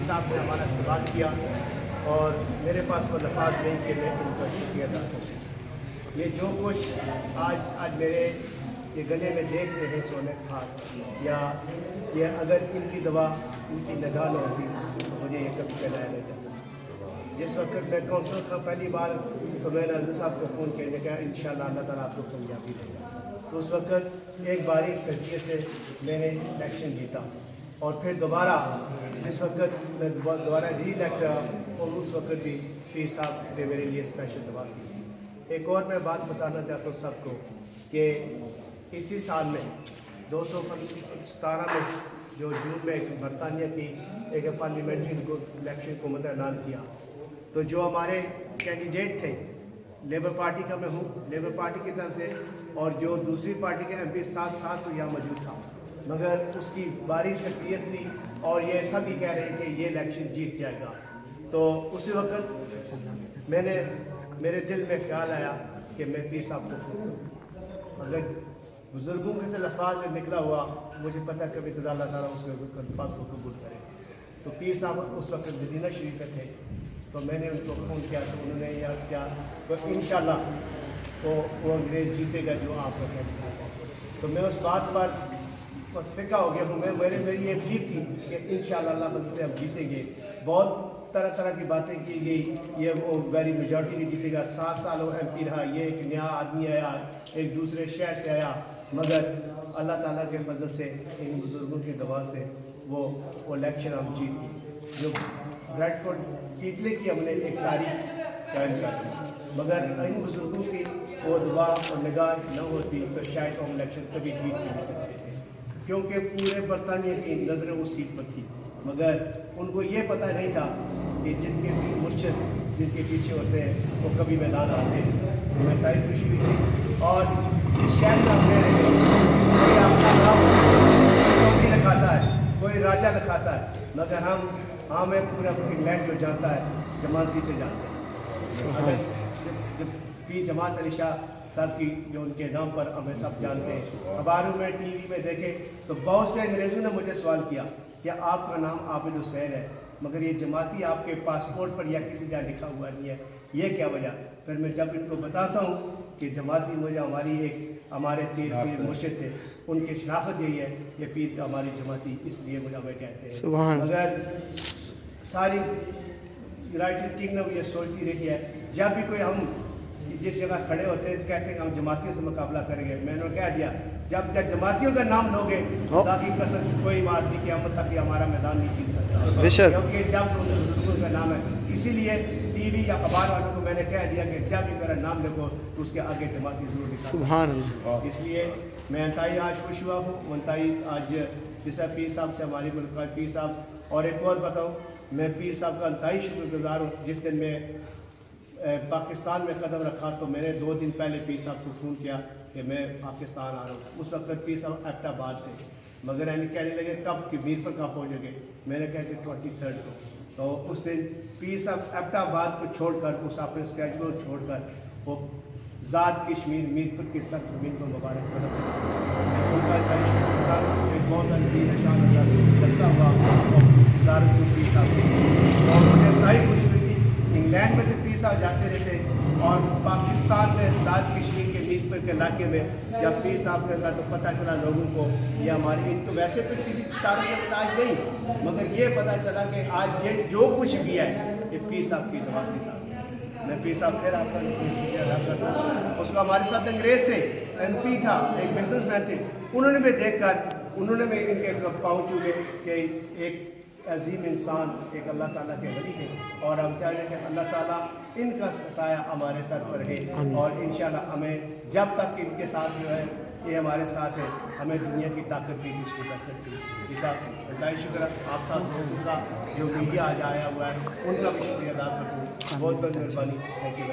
साहब ने हमारा इस्तेमाल किया और मेरे पास वो लफाज नहीं कि मैं उनका शुक्रिया अदा कर सकूँ। ये जो कुछ आज मेरे ये गले में देख रहे हैं सोने खाद या ये अगर इनकी दवा उनकी निगाह में होती तो मुझे ये कभी कहलाया नहीं जाता। जिस वक्त मैं काउंसिल का पहली बार तो मैंने अज़ीज़ साहब को फ़ोन किया कहा इंशाअल्लाह अल्लाह ताला आपको कामयाबी देगा। तो उस वक्त एक बारीक सदक़े से मैंने इलेक्शन जीता और फिर दोबारा जिस वक्त मैं दोबारा री इलेक्ट और उस वक्त भी पीर साहब ने मेरे लिए स्पेशल दवा की। एक और मैं बात बताना चाहता हूँ सबको कि इसी साल में 217 में जो जून में बरतानिया की एक पार्लियामेंट्री इलेक्शन को मतलब ऐलान किया तो जो हमारे कैंडिडेट थे लेबर पार्टी का मैं हूँ, लेबर पार्टी की तरफ से और जो दूसरी पार्टी के एमपी साथ तो यहाँ मौजूद था, मगर उसकी बारी सक्रियत थी और ये सभी कह रहे हैं कि ये इलेक्शन जीत जाएगा। तो उसी वक्त मेरे दिल में ख्याल आया कि मैं पीर साहब को फ़ोन करूँ। अगर बुज़ुर्गों के से लफ्ज़ निकला हुआ मुझे पता कभी खुदा अल्लाह ताला उसके अल्फाज को कबूल करे। तो पीर साहब उस वक्त मदीना शरीफ में थे तो मैंने उनको फ़ोन किया तो उन्होंने याद किया तो इंशाअल्लाह वो अंग्रेज़ जीतेगा जो आपका कहते हैं। तो मैं उस बात पर फिक्र हो गया हूँ। मेरी ये बिलीफ थी कि इंशाअल्लाह अल्लाह बंद से हम जीतेंगे। बहुत तरह की बातें की गई, ये वो वेरी मेजॉरिटी की जीतेगा। 7 साल वो MP रहा, ये एक नया आदमी आया एक दूसरे शहर से आया, मगर अल्लाह ताला के फजल से इन बुज़ुर्गों की दवा से वो इलेक्शन हम जीत गए। जो ब्रैडफोर्ड कीटले की हमने एक तारीख कायम कर दी, मगर इन बुज़ुर्गों की वो दुआ और निगाह न होती तो शायद हम इलेक्शन कभी जीत नहीं सकते थे, क्योंकि पूरे बरतानिया की नज़रें उस सीट पर थी। मगर उनको ये पता नहीं था कि जिनके भी मुर्शिद जिनके पीछे होते हैं वो कभी मैदान आते हैं। मैं ताई खुशी हुई थी और जिस शहर में हम रह रहे हैं कोई अपना नाम चौकी लिखाता है, कोई राजा लिखाता है, मगर हमें पूरा इंग्लैंड जो जानता है जमाती से जानते हैं। अगर जब पी जमात अली शाह साहब की जो उनके नाम पर हमें सब जानते हैं, अखबारों में TV में देखें तो बहुत से अंग्रेज़ों ने मुझे सवाल किया क्या आपका नाम आबिद हुसैन है मगर ये जमाती आपके पासपोर्ट पर या किसी जगह लिखा हुआ नहीं है, ये क्या वजह? फिर मैं जब इनको बताता हूँ कि जमाती मुझे हमारे पीर मुर्शिद थे, उनकी शनाख्त यही है ये पीर हमारी जमाती इसलिए मुझे हमें कहते हैं। मगर सारी यूनाइटेड किंगडम ये सोचती रही है जब भी कोई हम जिस जगह खड़े होते हैं कहते हैं हम जमातियों से मुकाबला करेंगे। मैंने कह दिया जब जमातियों का नाम लोगे ताकि कसम कोई बात नहीं कि हम तक हमारा मैदान नहीं जीत सकता, क्योंकि जब बुजुर्गों का नाम है। इसीलिए TV या अखबार वालों को मैंने कह दिया कि जब भी मेरा नाम लिखो तो उसके आगे जमाती जरूर लिखा। सुभान अल्लाह। इसलिए मैं अंताई आज खुश हुआ हूँ। अंताई आज जैसा पीर साहब से हमारी मुलाकात पीर साहब, और एक और बताऊँ मैं पीर साहब का अंताई शुक्रगुजार हूँ। जिस दिन मैं पाकिस्तान में कदम रखा तो मैंने 2 दिन पहले पीर साहब को फ़ोन किया कि मैं पाकिस्तान आ रहा हूँ। उस वक्त पीर साहब एबटाबाद थे, मगर यानी कहने लगे कब कि मीरपुर कहाँ पहुँचोगे? मैंने कहा कि 23 को। तो उस दिन पीर साहब एबटाबाद को छोड़कर उस अपने स्केड्यूल को छोड़कर वो ज़ात कश्मीर मीरपुर की सर ज़मीन को मुबारक कदम उनका शुक्रगुजार एक बहुत अजीम शान जलसा हुआ और पीर साहब और मुझे बड़ी खुशी हुई थी। इंग्लैंड में तो पीर साहब जाते रहते और पाकिस्तान में ज़ात कश्मीर के मीरपुर के इलाके में जब पीर साहब ने कहा तो पता चला लोगों को ये हमारी इनको वैसे तो किसी तारों के मुताज नहीं, मगर ये पता चला कि आज ये जो कुछ भी है ये पीर साहब की दवा के साथ। मैं पीर साहब फिर आपका उसको हमारे साथ अंग्रेज़ थे, MP था, एक बिजनेसमैन थे, उन्होंने भी देखकर उन्होंने भी इनके पाँव छूए कि एक अजीम इंसान एक अल्लाह ताला के वली है और हम चाह रहे हैं कि अल्लाह ताला इनका साया हमारे सर पर रहे और इंशाल्लाह हमें जब तक इनके साथ जो है ये हमारे साथ है हमें दुनिया की ताकत भी कुछ नहीं कर सकती। इस अल्लाह शुक्र आप साथ दोस्तों का जो मीडिया आज आया हुआ है उनका भी शुक्रिया अदा करता हूँ। बहुत बहुत मेहरबानी। Thank you.